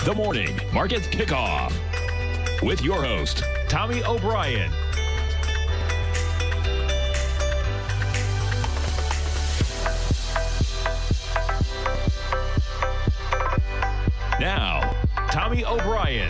The Morning Market Kickoff with your host, Tommy O'Brien. Now, Tommy O'Brien.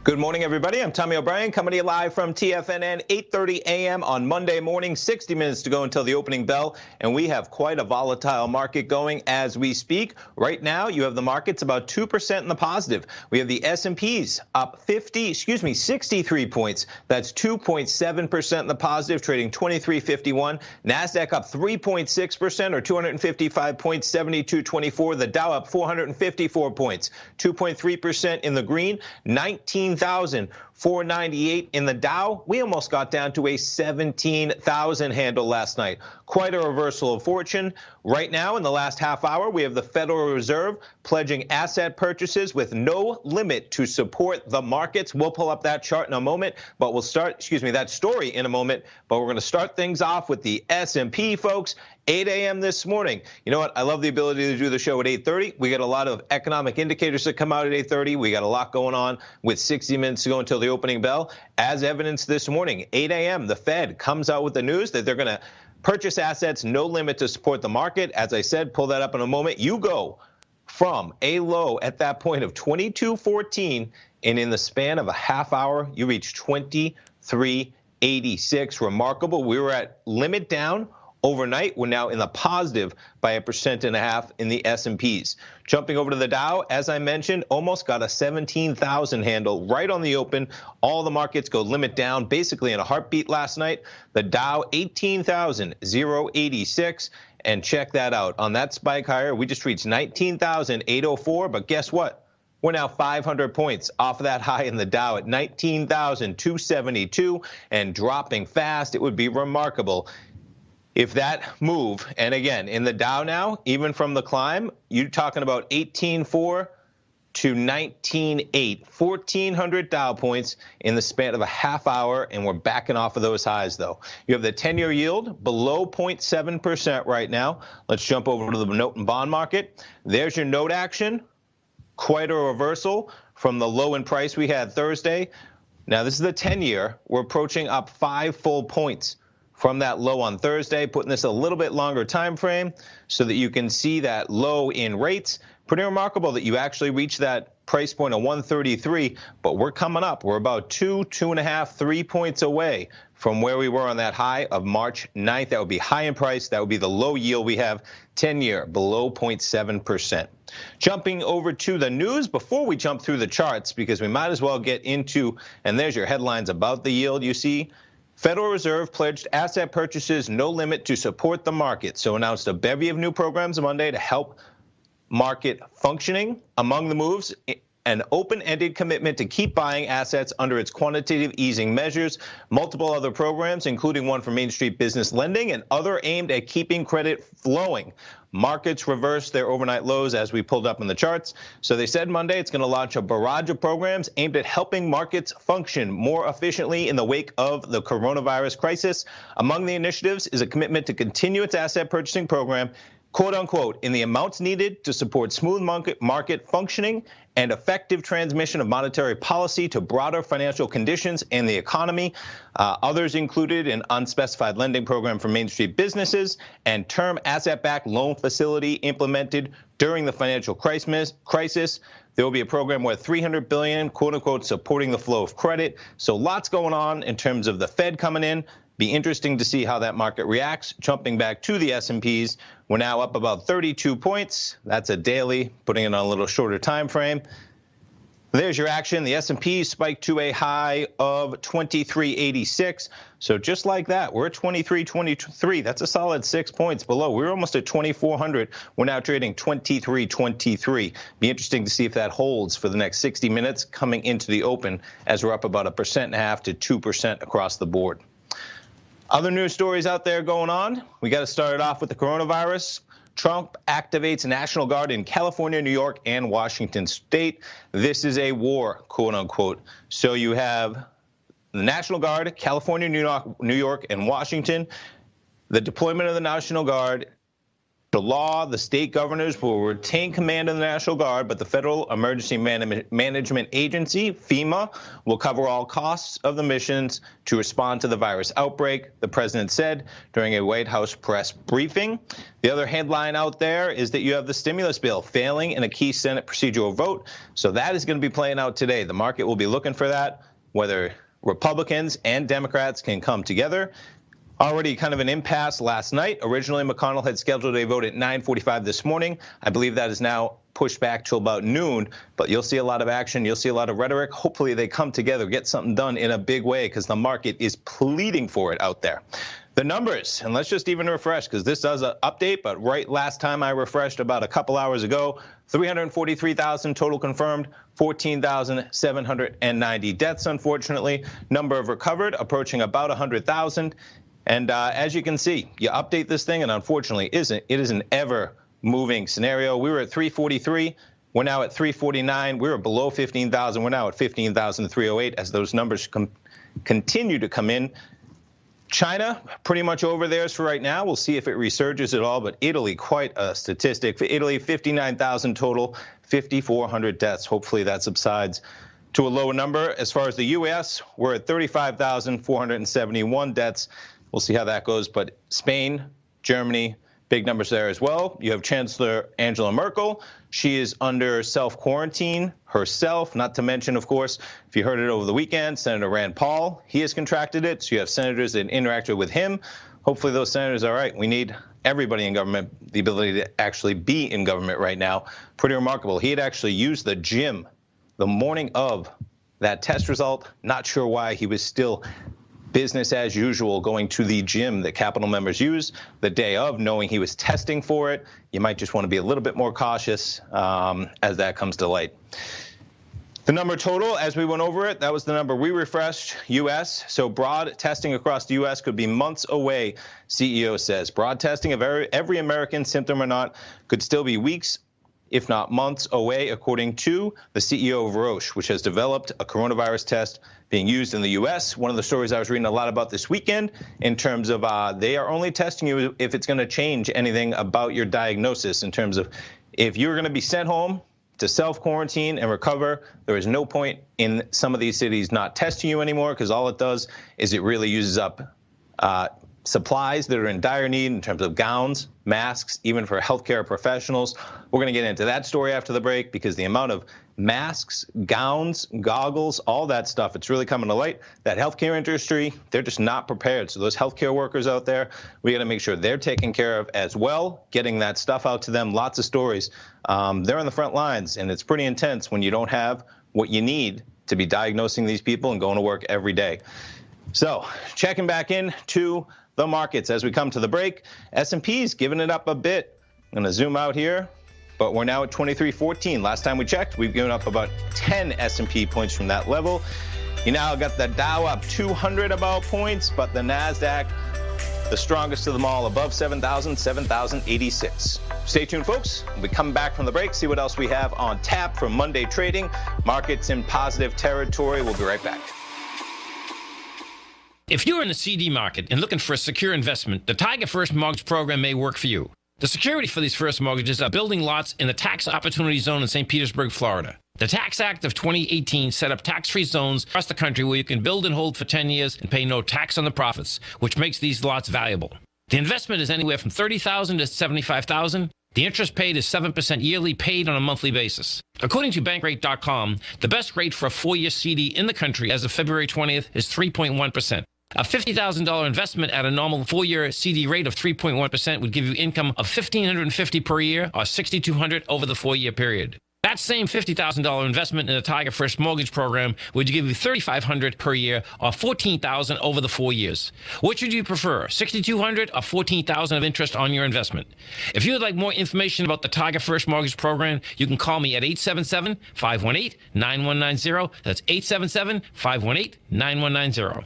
Good morning, everybody. I'm Tommy O'Brien, coming to you live from TFNN, 8:30 a.m. on Monday morning, 60 minutes to go until the opening bell, and we have quite a volatile market going as we speak. Right now, you have the markets about 2% in the positive. We have the S&Ps up 63 points. That's 2.7% in the positive, trading 23.51. NASDAQ up 3.6% or 255 points, 72.24. The Dow up 454 points, 2.3% in the green, 19,498 in the Dow. We almost got down to a 17,000 handle last night. Quite a reversal of fortune. Right now, in the last half hour, we have the Federal Reserve pledging asset purchases with no limit to support the markets. We'll pull up that chart in a moment, but we'll start, that story in a moment, but we're going to start things off with the S&P, folks. 8 a.m. this morning. You know what? I love the ability to do the show at 8:30. We got a lot of economic indicators that come out at 8:30. We got a lot going on with 60 minutes to go until the opening bell. As evidenced this morning, 8 a.m., the Fed comes out with the news that they're going to purchase assets, no limit to support the market. As I said, pull that up in a moment. You go from a low at that point of 22.14, and in the span of a half hour, you reach 23.86. Remarkable. We were at limit down overnight. We're now in the positive by 1.5% in the S&Ps. Jumping over to the Dow, as I mentioned, almost got a 17,000 handle right on the open. All the markets go limit down basically in a heartbeat last night. The Dow 18,086, and check that out. On that spike higher, we just reached 19,804, but guess what? We're now 500 points off of that high in the Dow at 19,272 and dropping fast. It would be remarkable if that move, and again, in the Dow now, even from the climb, you're talking about 18.4 to 19.8, 1,400 Dow points in the span of a half hour, and we're backing off of those highs, though. You have the 10-year yield below 0.7% right now. Let's jump over to the note and bond market. There's your note action. Quite a reversal from the low in price we had Thursday. Now, this is the 10-year. We're approaching up 5 full points from that low on Thursday, putting this a little bit longer time frame so that you can see that low in rates. Pretty remarkable that you actually reached that price point of 133, but we're coming up. We're about 2.5, 3 points away from where we were on that high of March 9th. That would be high in price. That would be the low yield we have, 10-year, below 0.7%. Jumping over to the news before we jump through the charts, because we might as well get into, and there's your headlines about the yield you see. Federal Reserve pledged asset purchases no limit to support the market, so announced a bevy of new programs Monday to help market functioning. Among the moves, an open-ended commitment to keep buying assets under its quantitative easing measures, multiple other programs, including one for Main Street business lending, and other aimed at keeping credit flowing. Markets reversed their overnight lows as we pulled up in the charts. So they said Monday it's going to launch a barrage of programs aimed at helping markets function more efficiently in the wake of the coronavirus crisis. Among the initiatives is a commitment to continue its asset purchasing program, quote unquote, in the amounts needed to support smooth market functioning and effective transmission of monetary policy to broader financial conditions and the economy. Others included an unspecified lending program for Main Street businesses and term asset-backed loan facility implemented during the financial crisis. There will be a program worth $300 billion, quote unquote, supporting the flow of credit. So lots going on in terms of the Fed coming in. Be interesting to see how that market reacts. Jumping back to the S&Ps, we're now up about 32 points. That's a daily, putting it on a little shorter time frame. There's your action. The S&P spiked to a high of 23.86. So just like that, we're at 23.23. That's a solid 6 points below. We were almost at 2,400. We're now trading 23.23. Be interesting to see if that holds for the next 60 minutes coming into the open, as we're up about 1.5% to 2% across the board. Other news stories out there going on. We got to start it off with the coronavirus. Trump activates National Guard in California, New York, and Washington State. This is a war, quote unquote. So you have the National Guard, California, New York, and Washington. the deployment of the National Guard, the law, the state governors will retain command of the National Guard, but the Federal Emergency Management Agency, FEMA, will cover all costs of the missions to respond to the virus outbreak, the president said during a White House press briefing. The other headline out there is that you have the stimulus bill failing in a key Senate procedural vote. So that is going to be playing out today. The market will be looking for that, whether Republicans and Democrats can come together. Already kind of an impasse last night. Originally, McConnell had scheduled a vote at 9:45 this morning. I believe that is now pushed back till about noon, but you'll see a lot of action. You'll see a lot of rhetoric. Hopefully they come together, get something done in a big way, because the market is pleading for it out there. The numbers, and let's just even refresh, because this does an update, but right last time I refreshed about a couple hours ago, 343,000 total confirmed, 14,790 deaths, unfortunately. Number of recovered approaching about 100,000. And as you can see, you update this thing, and unfortunately, it is an ever-moving scenario. We were at 343. We're now at 349. We were below 15,000. We're now at 15,308 as those numbers continue to come in. China, pretty much over theirs for right now. We'll see if it resurges at all. But Italy, quite a statistic. For Italy, 59,000 total, 5,400 deaths. Hopefully that subsides to a lower number. As far as the U.S., we're at 35,471 deaths. We'll see how that goes. But Spain, Germany, big numbers there as well. You have Chancellor Angela Merkel. She is under self-quarantine herself, not to mention, of course, if you heard it over the weekend, Senator Rand Paul, he has contracted it. So you have senators that interacted with him. Hopefully those senators are all right. We need everybody in government, the ability to actually be in government right now. Pretty remarkable. He had actually used the gym the morning of that test result. Not sure why he was still business as usual going to the gym that Capitol members use the day of, knowing he was testing for it. You might just want to be a little bit more cautious as that comes to light. The number total, as we went over it, that was the number we refreshed, U.S. So broad testing across the U.S. could be months away, CEO says. Broad testing of every American, symptom or not, could still be weeks, if not months away, according to the CEO of Roche, which has developed a coronavirus test being used in the U.S. One of the stories I was reading a lot about this weekend in terms of they are only testing you if it's going to change anything about your diagnosis, in terms of if you're going to be sent home to self-quarantine and recover, there is no point in some of these cities not testing you anymore, because all it does is it really uses up supplies that are in dire need in terms of gowns, masks, even for healthcare professionals. We're going to get into that story after the break, because the amount of masks, gowns, goggles, all that stuff, it's really coming to light. That healthcare industry, they're just not prepared. So those healthcare workers out there, we got to make sure they're taken care of as well, getting that stuff out to them. Lots of stories. They're on the front lines, and it's pretty intense when you don't have what you need to be diagnosing these people and going to work every day. So checking back in to the markets as we come to the break. S&P's giving it up a bit. I'm going to zoom out here, but we're now at 2314. Last time we checked, we've given up about 10 S&P points from that level. You now got the Dow up 200 about points, but the NASDAQ, the strongest of them all, above 7,000, 7,086. Stay tuned, folks. We'll be coming back from the break, see what else we have on tap for Monday trading. Markets in positive territory. We'll be right back. If you're in the CD market and looking for a secure investment, the Tiger First Mortgage Program may work for you. The security for these first mortgages are building lots in the Tax Opportunity Zone in St. Petersburg, Florida. The Tax Act of 2018 set up tax-free zones across the country where you can build and hold for 10 years and pay no tax on the profits, which makes these lots valuable. The investment is anywhere from $30,000 to $75,000. The interest paid is 7% yearly, paid on a monthly basis. According to Bankrate.com, the best rate for a 4-year CD in the country as of February 20th is 3.1%. A $50,000 investment at a normal 4-year CD rate of 3.1% would give you income of $1,550 per year, or $6,200 over the 4-year period. That same $50,000 investment in the Tiger First Mortgage Program would give you $3,500 per year, or $14,000 over the 4 years. Which would you prefer, $6,200 or $14,000 of interest on your investment? If you would like more information about the Tiger First Mortgage Program, you can call me at 877-518-9190. That's 877-518-9190.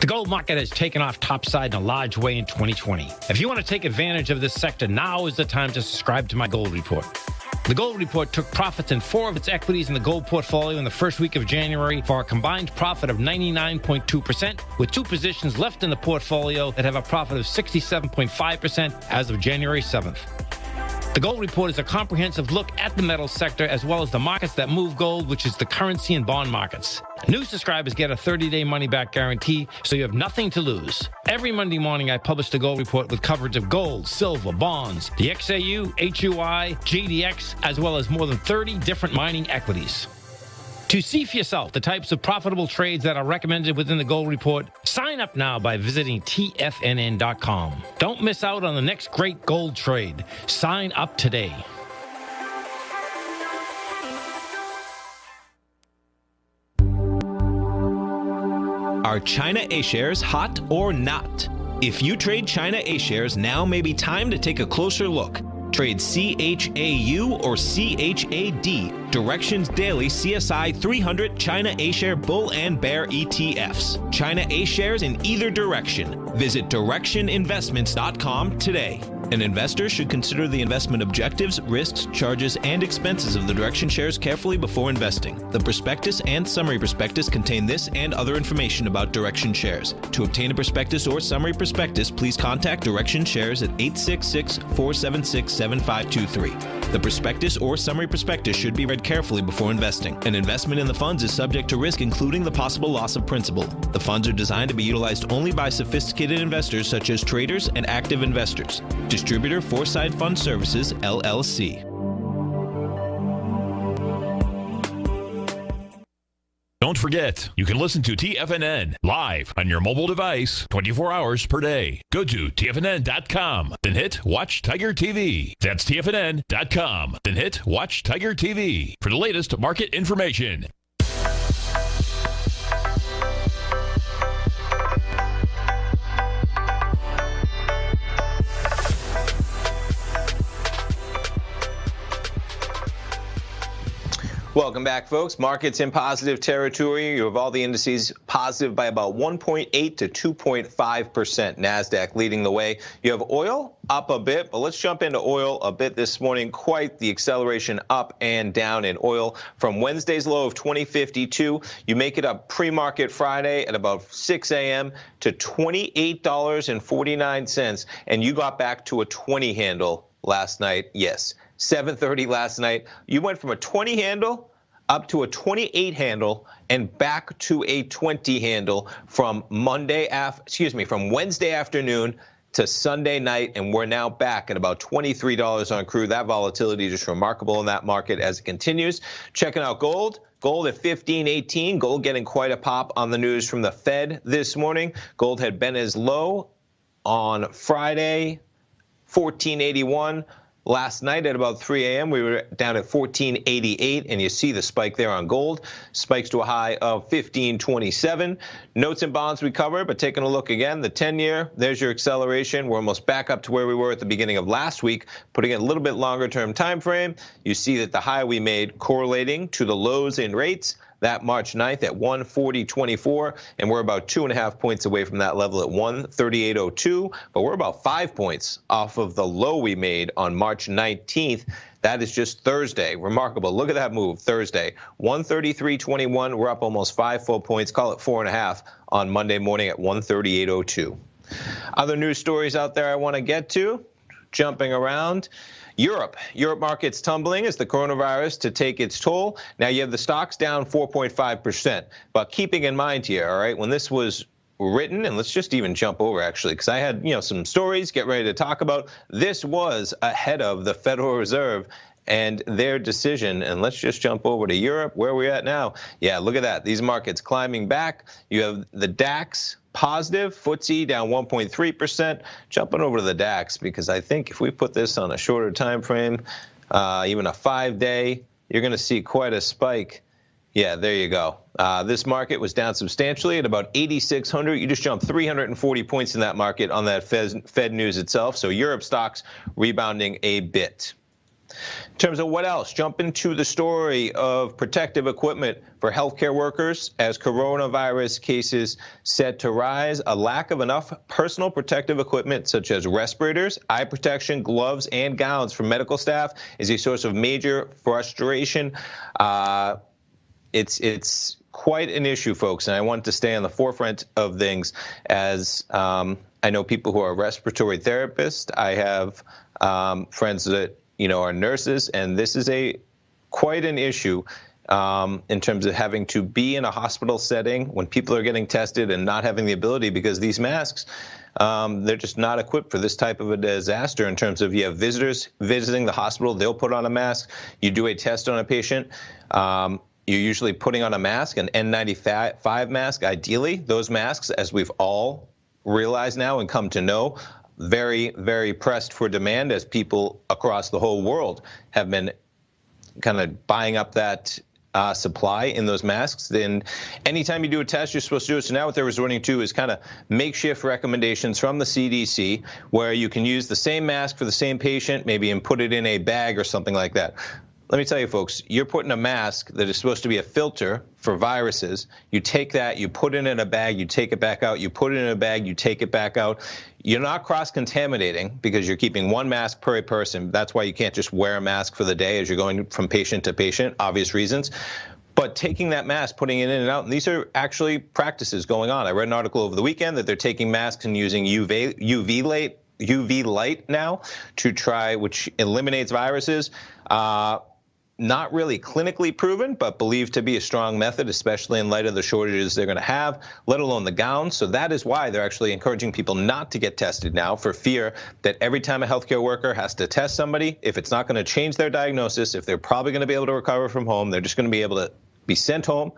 The gold market has taken off topside in a large way in 2020. If you want to take advantage of this sector, now is the time to subscribe to my gold report. The Gold Report took profits in 4 of its equities in the gold portfolio in the first week of January for a combined profit of 99.2%, with 2 positions left in the portfolio that have a profit of 67.5% as of January 7th. The Gold Report is a comprehensive look at the metals sector as well as the markets that move gold, which is the currency and bond markets. New subscribers get a 30-day money-back guarantee, so you have nothing to lose. Every Monday morning, I publish the Gold Report with coverage of gold, silver, bonds, the XAU, HUI, GDX, as well as more than 30 different mining equities. To see for yourself the types of profitable trades that are recommended within the Gold Report, sign up now by visiting TFNN.com. Don't miss out on the next great gold trade. Sign up today. Are China A-shares hot or not? If you trade China A-shares, now may be time to take a closer look. Trade CHAU or CHAD, Directions Daily CSI 300 China A-share Bull and Bear ETFs. China A-shares in either direction. Visit directioninvestments.com today. An investor should consider the investment objectives, risks, charges, and expenses of the Direction shares carefully before investing. The prospectus and summary prospectus contain this and other information about Direction shares. To obtain a prospectus or summary prospectus, please contact Direction shares at 866-476-7523. The prospectus or summary prospectus should be read carefully before investing. An investment in the funds is subject to risk, including the possible loss of principal. The funds are designed to be utilized only by sophisticated investors such as traders and active investors. Distributor Foreside Fund Services, LLC. Don't forget, you can listen to TFNN live on your mobile device 24 hours per day. Go to TFNN.com, then hit Watch Tiger TV. That's TFNN.com, then hit Watch Tiger TV for the latest market information. Welcome back, folks. Markets in positive territory. You have all the indices positive by about 1.8 to 2.5%. NASDAQ leading the way. You have oil up a bit, but let's jump into oil a bit this morning. Quite the acceleration up and down in oil from Wednesday's low of 20.52. You make it up pre-market Friday at about 6 a.m. to $28.49, and you got back to a 20 handle last night. Yes. 7:30 last night. You went from a 20 handle up to a 28 handle and back to a 20 handle from Wednesday afternoon to Sunday night, and we're now back at about $23 on crude. That volatility is just remarkable in that market as it continues. Checking out gold. Gold at 15.18. Gold getting quite a pop on the news from the Fed this morning. Gold had been as low on Friday, 14.81. Last night at about 3 a.m., we were down at 14.88, and you see the spike there on gold. Spikes to a high of 15.27. Notes and bonds we covered, but taking a look again, the 10-year, there's your acceleration. We're almost back up to where we were at the beginning of last week. Putting in a little bit longer-term time frame, you see that the high we made correlating to the lows in rates. That March 9th at 140.24, and we're about 2.5 points away from that level at 138.02, but we're about 5 points off of the low we made on March 19th. That is just Thursday. Remarkable. Look at that move, Thursday. 133.21, we're up almost 5 full points, call it 4.5 on Monday morning at 138.02. Other news stories out there I want to get to, jumping around. Europe markets tumbling as the coronavirus to take its toll. Now you have the stocks down 4.5%. But keeping in mind here, all right, when this was written, and let's just even jump over actually, because I had some stories get ready to talk about. This was ahead of the Federal Reserve and their decision. And let's just jump over to Europe. Where are we at now? Yeah, look at that. These markets climbing back. You have the DAX positive, FTSE down 1.3%. Jumping over to the DAX, because I think if we put this on a shorter time frame, even a 5-day, you're going to see quite a spike. Yeah, there you go. This market was down substantially at about 8,600. You just jumped 340 points in that market on that Fed news itself. So Europe stocks rebounding a bit. In terms of what else, jump into the story of protective equipment for healthcare workers as coronavirus cases set to rise. A lack of enough personal protective equipment such as respirators, eye protection, gloves, and gowns for medical staff is a source of major frustration. It's quite an issue, folks, and I want to stay on the forefront of things as I know people who are respiratory therapists. I have friends that are nurses, and this is quite an issue in terms of having to be in a hospital setting when people are getting tested and not having the ability, because these masks, they're just not equipped for this type of a disaster. In terms of, you have visitors visiting the hospital, they'll put on a mask. You do a test on a patient, you're usually putting on a mask, an N95 mask, ideally. Those masks, as we've all realized now and come to know, very, very pressed for demand as people across the whole world have been kind of buying up that supply in those masks. Then anytime you do a test, you're supposed to do it. So now what they're resorting to is kind of makeshift recommendations from the CDC, where you can use the same mask for the same patient, maybe, and put it in a bag or something like that. Let me tell you, folks, you're putting a mask that is supposed to be a filter for viruses. You take that, you put it in a bag, you take it back out, you put it in a bag, you take it back out. You're not cross-contaminating because you're keeping one mask per person. That's why you can't just wear a mask for the day as you're going from patient to patient, obvious reasons. But taking that mask, putting it in and out, and these are actually practices going on. I read an article over the weekend that they're taking masks and using UV light now to try, which eliminates viruses. Not really clinically proven, but believed to be a strong method, especially in light of the shortages they're going to have, let alone the gowns. So that is why they're actually encouraging people not to get tested now, for fear that every time a healthcare worker has to test somebody, if it's not going to change their diagnosis, if they're probably going to be able to recover from home, they're just going to be able to be sent home.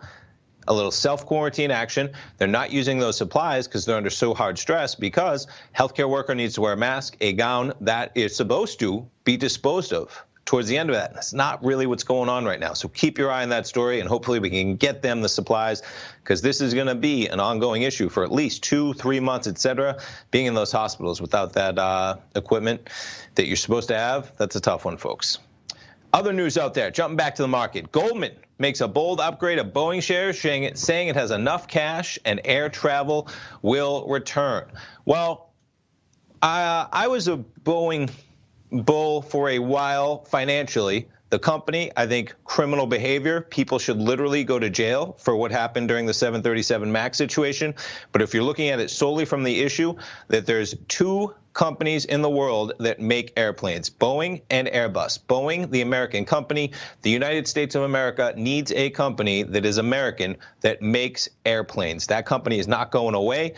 A little self-quarantine action. They're not using those supplies because they're under so hard stress, because healthcare worker needs to wear a mask, a gown that is supposed to be disposed of towards the end of that. That's not really what's going on right now. So keep your eye on that story, and hopefully we can get them the supplies, because this is going to be an ongoing issue for at least 2-3 months, etc. Being in those hospitals without that equipment that you're supposed to have, that's a tough one, folks. Other news out there, jumping back to the market. Goldman makes a bold upgrade of Boeing shares, saying it has enough cash and air travel will return. Well, I was a Boeing bull for a while financially. The company, I think, criminal behavior. People should literally go to jail for what happened during the 737 MAX situation. But if you're looking at it solely from the issue that there's two companies in the world that make airplanes, Boeing and Airbus. Boeing, the American company, the United States of America needs a company that is American that makes airplanes. That company is not going away.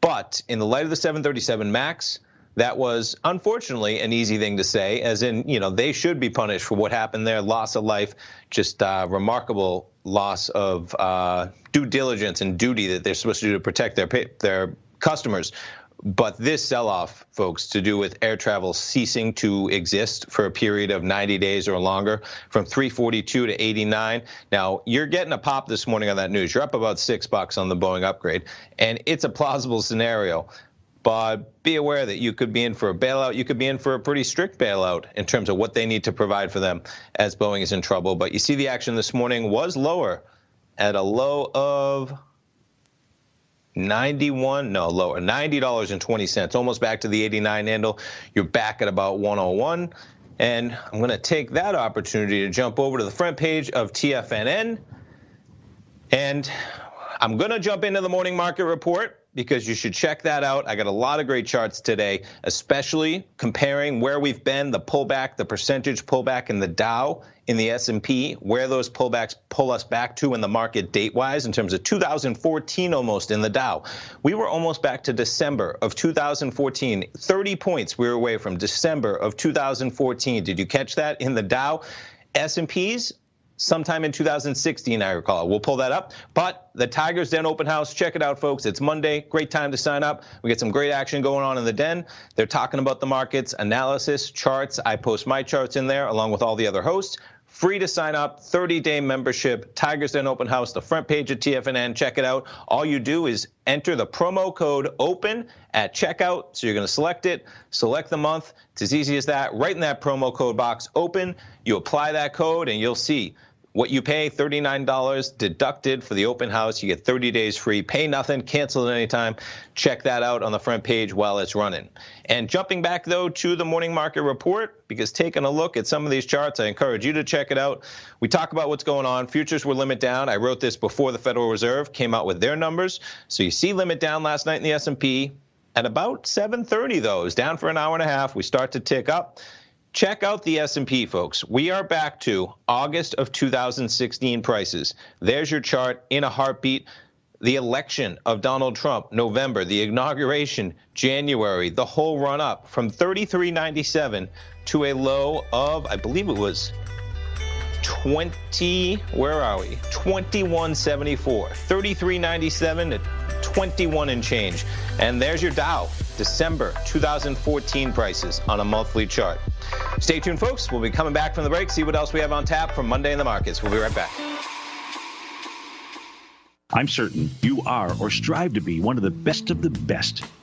But in the light of the 737 MAX, that was, unfortunately, an easy thing to say, as in, they should be punished for what happened there. Loss of life, just remarkable loss of due diligence and duty that they're supposed to do to protect their customers. But this sell-off, folks, to do with air travel ceasing to exist for a period of 90 days or longer, from 342 to 89. Now, you're getting a pop this morning on that news. You're up about $6 on the Boeing upgrade, and it's a plausible scenario. But be aware that you could be in for a bailout. You could be in for a pretty strict bailout in terms of what they need to provide for them as Boeing is in trouble. But you see the action this morning was lower at a low of $90.20, almost back to the 89 handle. You're back at about 101. And I'm going to take that opportunity to jump over to the front page of TFNN. And I'm going to jump into the morning market report, because you should check that out. I got a lot of great charts today, especially comparing where we've been, the pullback, the percentage pullback in the Dow, in the S&P, where those pullbacks pull us back to in the market date-wise, in terms of 2014 almost in the Dow. We were almost back to December of 2014. 30 points we were away from December of 2014. Did you catch that in the Dow? S&Ps? Sometime in 2016, I recall. We'll pull that up. But the Tigers Den Open House, check it out, folks. It's Monday. Great time to sign up. We get some great action going on in the den. They're talking about the markets, analysis, charts. I post my charts in there along with all the other hosts. Free to sign up, 30-day membership, Tigers Den Open House, the front page of TFNN. Check it out. All you do is enter the promo code OPEN at checkout. So you're going to select it, select the month. It's as easy as that. Right in that promo code box, OPEN, you apply that code, and you'll see what you pay, $39 deducted for the open house. You get 30 days free. Pay nothing, cancel at any time. Check that out on the front page while it's running. And jumping back, though, to the morning market report, because taking a look at some of these charts, I encourage you to check it out. We talk about what's going on. Futures were limit down. I wrote this before the Federal Reserve came out with their numbers. So you see limit down last night in the S&P. At about 7:30, though, it was down for an hour and a half. We start to tick up. Check out the S&P, folks. We are back to August of 2016 prices. There's your chart in a heartbeat. The election of Donald Trump, November. The inauguration, January. The whole run up from 33.97 to a low of, I believe it was 21.74. 33.97 to 21 and change. And there's your Dow, December 2014 prices on a monthly chart. Stay tuned, folks. We'll be coming back from the break, see what else we have on tap from Monday in the markets. We'll be right back. I'm certain you are or strive to be one of the best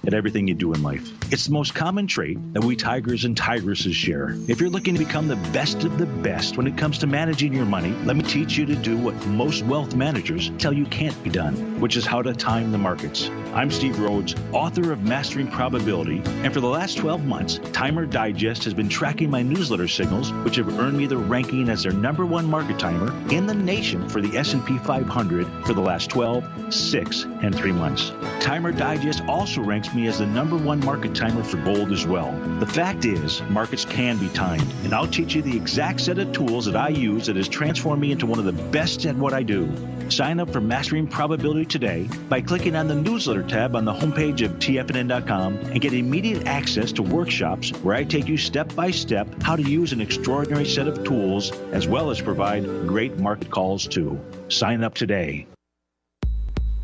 at everything you do in life. It's the most common trait that we tigers and tigresses share. If you're looking to become the best of the best when it comes to managing your money, let me teach you to do what most wealth managers tell you can't be done, which is how to time the markets. I'm Steve Rhodes, author of Mastering Probability, and for the last 12 months, Timer Digest has been tracking my newsletter signals, which have earned me the ranking as their #1 market timer in the nation for the S&P 500 for the last 12, 6, and 3 months. Timer Digest also ranks me as the #1 market timer for gold as well. The fact is, markets can be timed, and I'll teach you the exact set of tools that I use that has transformed me into one of the best at what I do. Sign up for Mastering Probability today by clicking on the newsletter tab on the homepage of TFNN.com and get immediate access to workshops where I take you step by step how to use an extraordinary set of tools as well as provide great market calls too. Sign up today.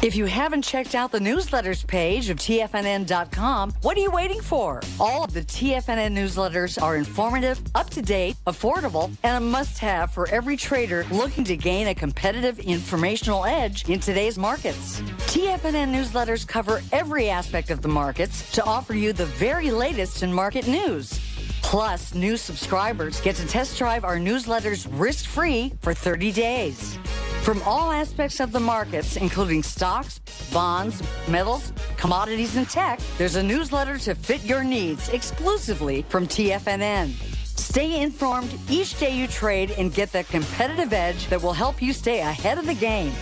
If you haven't checked out the newsletters page of TFNN.com, what are you waiting for? All of the TFNN newsletters are informative, up-to-date, affordable, and a must-have for every trader looking to gain a competitive informational edge in today's markets. TFNN newsletters cover every aspect of the markets to offer you the very latest in market news. Plus, new subscribers get to test drive our newsletters risk-free for 30 days. From all aspects of the markets, including stocks, bonds, metals, commodities, and tech, there's a newsletter to fit your needs exclusively from TFNN. Stay informed each day you trade and get that competitive edge that will help you stay ahead of the game.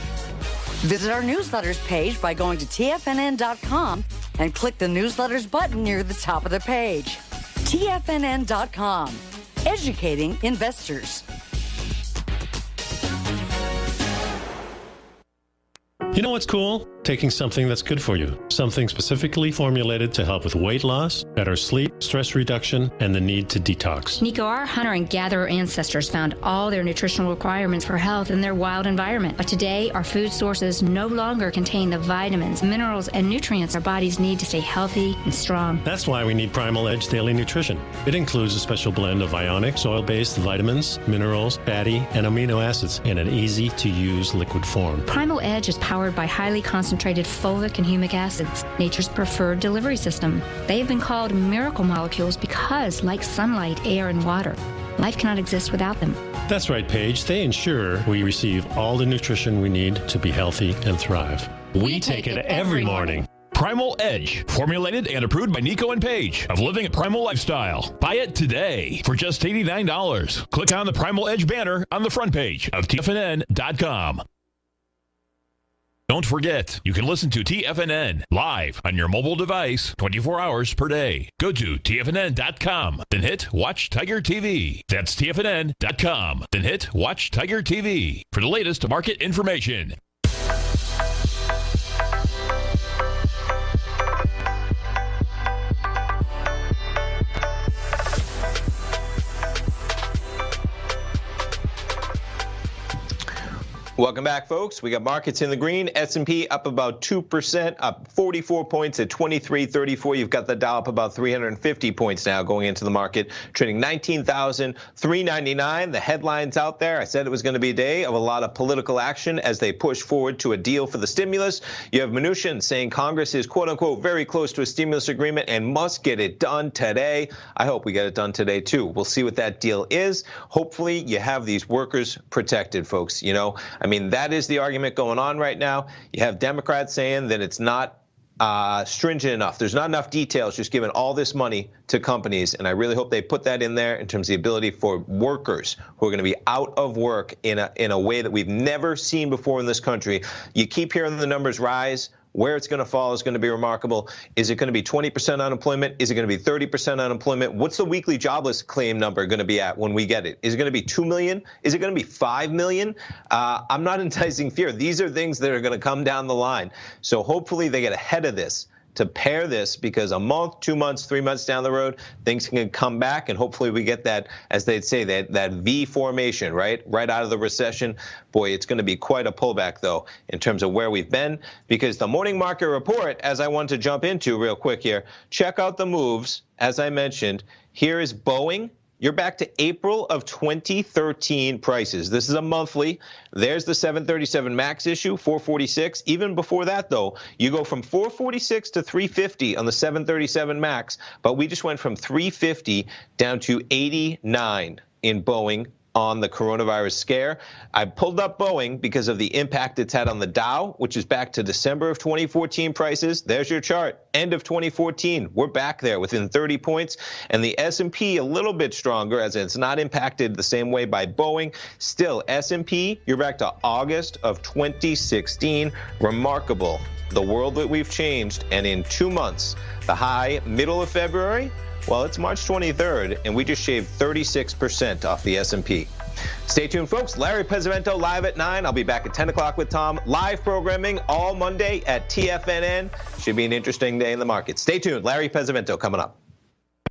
Visit our newsletters page by going to TFNN.com and click the newsletters button near the top of the page. TFNN.com, educating investors. You know what's cool? Taking something that's good for you. Something specifically formulated to help with weight loss, better sleep, stress reduction, and the need to detox. Nico, our hunter and gatherer ancestors found all their nutritional requirements for health in their wild environment. But today, our food sources no longer contain the vitamins, minerals, and nutrients our bodies need to stay healthy and strong. That's why we need Primal Edge Daily Nutrition. It includes a special blend of ionic, soil-based vitamins, minerals, fatty, and amino acids in an easy-to-use liquid form. Primal Edge is powered by highly concentrated fulvic and humic acids, nature's preferred delivery system. They've been called miracle molecules because, like sunlight, air, and water, life cannot exist without them. That's right, Paige. They ensure we receive all the nutrition we need to be healthy and thrive. We take it every morning. Primal Edge, formulated and approved by Nico and Paige of Living a Primal Lifestyle. Buy it today for just $89. Click on the Primal Edge banner on the front page of TFNN.com. Don't forget, you can listen to TFNN live on your mobile device 24 hours per day. Go to TFNN.com, then hit Watch Tiger TV. That's TFNN.com, then hit Watch Tiger TV for the latest market information. Welcome back, folks. We got markets in the green. S&P up about 2%, up 44 points at 2334. You've got the Dow up about 350 points now going into the market, trading 19,399. The headlines out there, I said it was going to be a day of a lot of political action as they push forward to a deal for the stimulus. You have Mnuchin saying Congress is, quote unquote, very close to a stimulus agreement and must get it done today. I hope we get it done today, too. We'll see what that deal is. Hopefully, you have these workers protected, folks. You know, I mean, that is the argument going on right now. You have Democrats saying that it's not stringent enough. There's not enough details just giving all this money to companies. And I really hope they put that in there in terms of the ability for workers who are going to be out of work in a way that we've never seen before in this country. You keep hearing the numbers rise. Where it's going to fall is going to be remarkable. Is it going to be 20% unemployment? Is it going to be 30% unemployment? What's the weekly jobless claim number going to be at when we get it? Is it going to be 2 million? Is it going to be 5 million? I'm not enticing fear. These are things that are going to come down the line. So hopefully they get ahead of this to pair this, because a month, 2 months, 3 months down the road, things can come back, and hopefully we get that, as they'd say, that V formation, right out of the recession. Boy, it's going to be quite a pullback, though, in terms of where we've been, because the morning market report, as I want to jump into real quick here, check out the moves. As I mentioned, here is Boeing. You're back to April of 2013 prices. This is a monthly. There's the 737 MAX issue, 446. Even before that, though, you go from 446 to 350 on the 737 MAX, but we just went from 350 down to 89 in Boeing on the coronavirus scare. I pulled up Boeing because of the impact it's had on the Dow, which is back to December of 2014 prices. There's your chart. End of 2014. We're back there within 30 points. And the S&P a little bit stronger, as it's not impacted the same way by Boeing. Still, S&P, you're back to August of 2016. Remarkable. The world that we've changed. And in 2 months, the high middle of February, well, it's March 23rd, and we just shaved 36% off the S&P. Stay tuned, folks. Larry Pesavento live at 9. I'll be back at 10 o'clock with Tom. Live programming all Monday at TFNN. Should be an interesting day in the market. Stay tuned. Larry Pesavento coming up.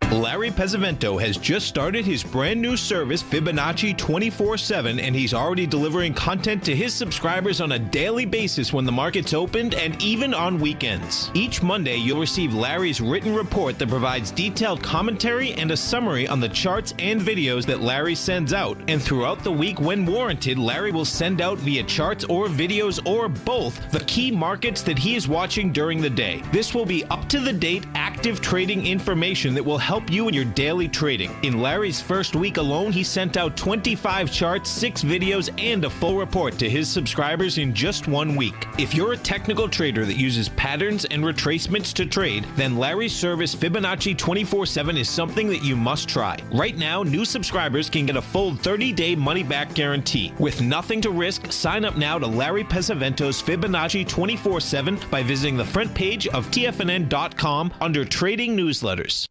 Larry Pesavento has just started his brand new service, Fibonacci 24/7, and he's already delivering content to his subscribers on a daily basis when the market's opened and even on weekends. Each Monday, you'll receive Larry's written report that provides detailed commentary and a summary on the charts and videos that Larry sends out. And throughout the week, when warranted, Larry will send out via charts or videos or both the key markets that he is watching during the day. This will be up-to-the-date, active trading information that will help you in your daily trading. In Larry's first week alone, he sent out 25 charts, 6 videos, and a full report to his subscribers in just 1 week. If you're a technical trader that uses patterns and retracements to trade, then Larry's service Fibonacci 24/7 is something that you must try. Right now, new subscribers can get a full 30-day money-back guarantee. With nothing to risk, sign up now to Larry Pesavento's Fibonacci 24/7 by visiting the front page of TFNN.com under Trading Newsletters.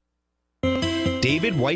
David White